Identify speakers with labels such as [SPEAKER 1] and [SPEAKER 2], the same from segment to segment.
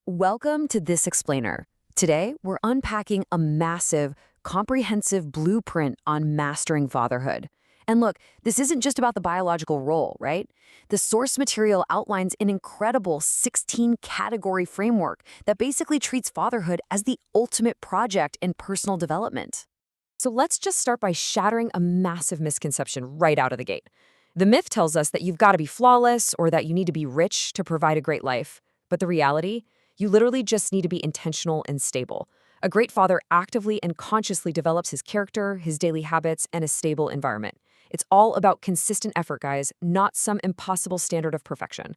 [SPEAKER 1] Welcome to This Explainer. Today, we're unpacking a massive, comprehensive blueprint on mastering fatherhood. And look, this isn't just about the biological role, right? The source material outlines an incredible 16-category framework that basically treats fatherhood as the ultimate project in personal development. So let's just start by shattering a massive misconception right out of the gate. The myth tells us that you've got to be flawless or that you need to be rich to provide a great life. But the reality? You literally just need to be intentional and stable. A great father actively and consciously develops his character, his daily habits, and a stable environment. It's all about consistent effort, guys, not some impossible standard of perfection.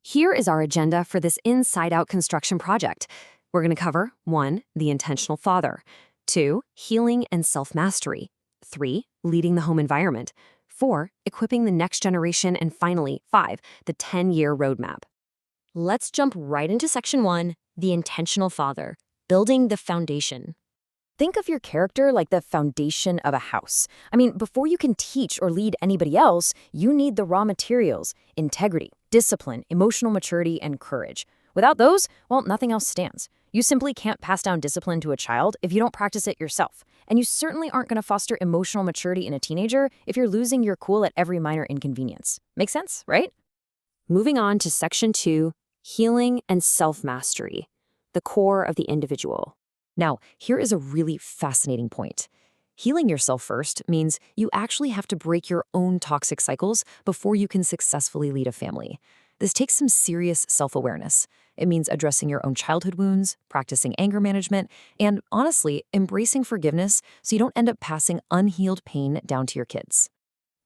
[SPEAKER 1] Here is our agenda for this inside-out construction project. We're going to cover 1. The intentional father, 2. Healing and self-mastery, 3. Leading the home environment, 4. Equipping the next generation, and finally, 5. The 10-year roadmap. Let's jump right into section 1, the intentional father, building the foundation. Think of your character like the foundation of a house. Before you can teach or lead anybody else, you need the raw materials: integrity, discipline, emotional maturity, and courage. Without those, well, nothing else stands. You simply can't pass down discipline to a child if you don't practice it yourself. And you certainly aren't going to foster emotional maturity in a teenager if you're losing your cool at every minor inconvenience. Make sense, right? Moving on to section 2, healing and self-mastery, the core of the individual. Now, here is a really fascinating point. Healing yourself first means you actually have to break your own toxic cycles before you can successfully lead a family. This takes some serious self-awareness. It means addressing your own childhood wounds, practicing anger management, and honestly, embracing forgiveness so you don't end up passing unhealed pain down to your kids.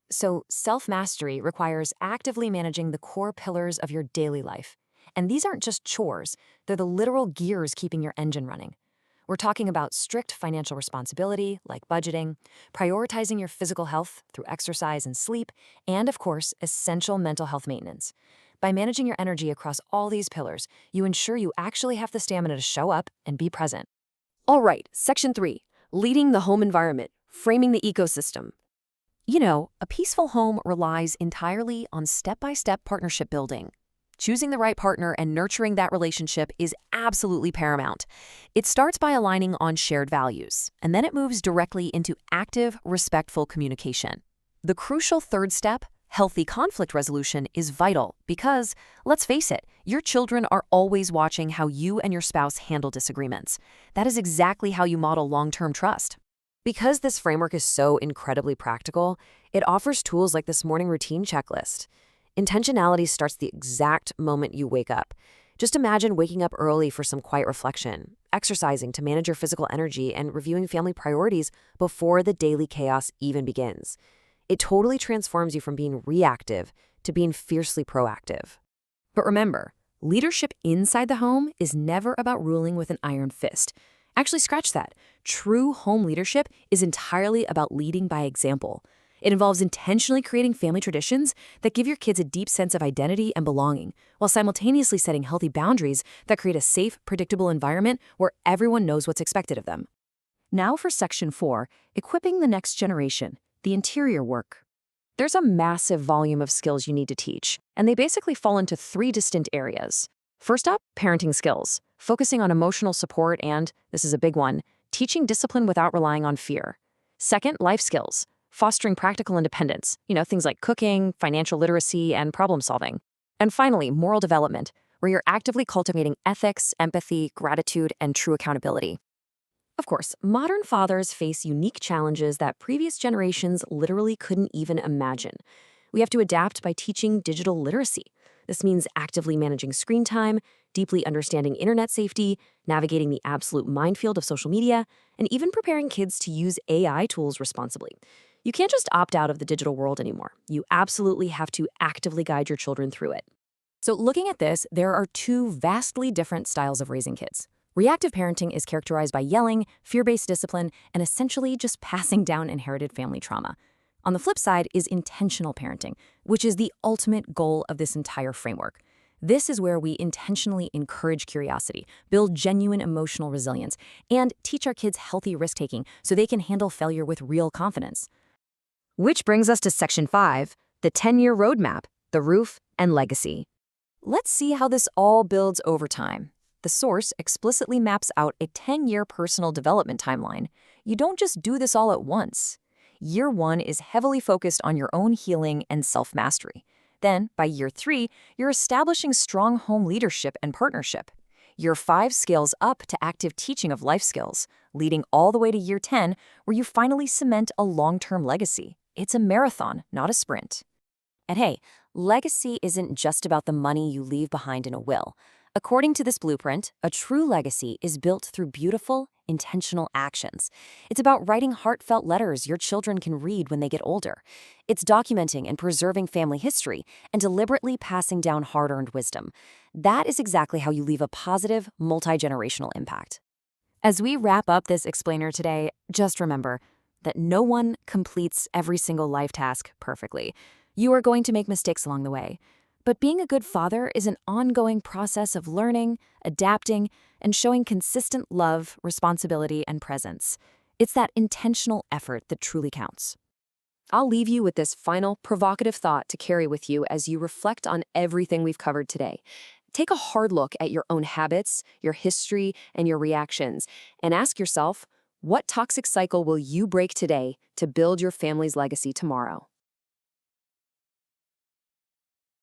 [SPEAKER 1] So, self-mastery requires actively managing the core pillars of your daily life. And these aren't just chores, they're the literal gears keeping your engine running. We're talking about strict financial responsibility, like budgeting, prioritizing your physical health through exercise and sleep, and of course, essential mental health maintenance. By managing your energy across all these pillars, you ensure you actually have the stamina to show up and be present. All right, section 3, leading the home environment, framing the ecosystem. You know, a peaceful home relies entirely on step-by-step partnership building. Choosing the right partner and nurturing that relationship is absolutely paramount. It starts by aligning on shared values, and then it moves directly into active, respectful communication. The crucial third step, healthy conflict resolution, is vital because, let's face it, your children are always watching how you and your spouse handle disagreements. That is exactly how you model long-term trust. Because this framework is so incredibly practical, it offers tools like this morning routine checklist. Intentionality starts the exact moment you wake up. Just imagine waking up early for some quiet reflection, exercising to manage your physical energy, and reviewing family priorities before the daily chaos even begins. It totally transforms you from being reactive to being fiercely proactive. But remember, leadership inside the home is never about ruling with an iron fist. Actually, scratch that. True home leadership is entirely about leading by example. It involves intentionally creating family traditions that give your kids a deep sense of identity and belonging, while simultaneously setting healthy boundaries that create a safe, predictable environment where everyone knows what's expected of them. Now for section 4, equipping the next generation, the interior work. There's a massive volume of skills you need to teach, and they basically fall into 3 distinct areas. First up, parenting skills, focusing on emotional support and, this is a big one, teaching discipline without relying on fear. Second, life skills, fostering practical independence, things like cooking, financial literacy, and problem solving. And finally, moral development, where you're actively cultivating ethics, empathy, gratitude, and true accountability. Of course, modern fathers face unique challenges that previous generations literally couldn't even imagine. We have to adapt by teaching digital literacy. This means actively managing screen time, deeply understanding internet safety, navigating the absolute minefield of social media, and even preparing kids to use AI tools responsibly. You can't just opt out of the digital world anymore. You absolutely have to actively guide your children through it. So looking at this, there are 2 vastly different styles of raising kids. Reactive parenting is characterized by yelling, fear-based discipline, and essentially just passing down inherited family trauma. On the flip side is intentional parenting, which is the ultimate goal of this entire framework. This is where we intentionally encourage curiosity, build genuine emotional resilience, and teach our kids healthy risk-taking so they can handle failure with real confidence. Which brings us to section 5, the 10-year roadmap, the roof, and legacy. Let's see how this all builds over time. The source explicitly maps out a 10-year personal development timeline. You don't just do this all at once. Year 1 is heavily focused on your own healing and self-mastery. Then, by year 3, you're establishing strong home leadership and partnership. Year 5 scales up to active teaching of life skills, leading all the way to year 10, where you finally cement a long-term legacy. It's a marathon, not a sprint. And hey, legacy isn't just about the money you leave behind in a will. According to this blueprint, a true legacy is built through beautiful, intentional actions. It's about writing heartfelt letters your children can read when they get older. It's documenting and preserving family history and deliberately passing down hard-earned wisdom. That is exactly how you leave a positive, multi-generational impact. As we wrap up this explainer today, just remember that no one completes every single life task perfectly. You are going to make mistakes along the way. But being a good father is an ongoing process of learning, adapting, and showing consistent love, responsibility, and presence. It's that intentional effort that truly counts. I'll leave you with this final, provocative thought to carry with you as you reflect on everything we've covered today. Take a hard look at your own habits, your history, and your reactions, and ask yourself, what toxic cycle will you break today to build your family's legacy tomorrow?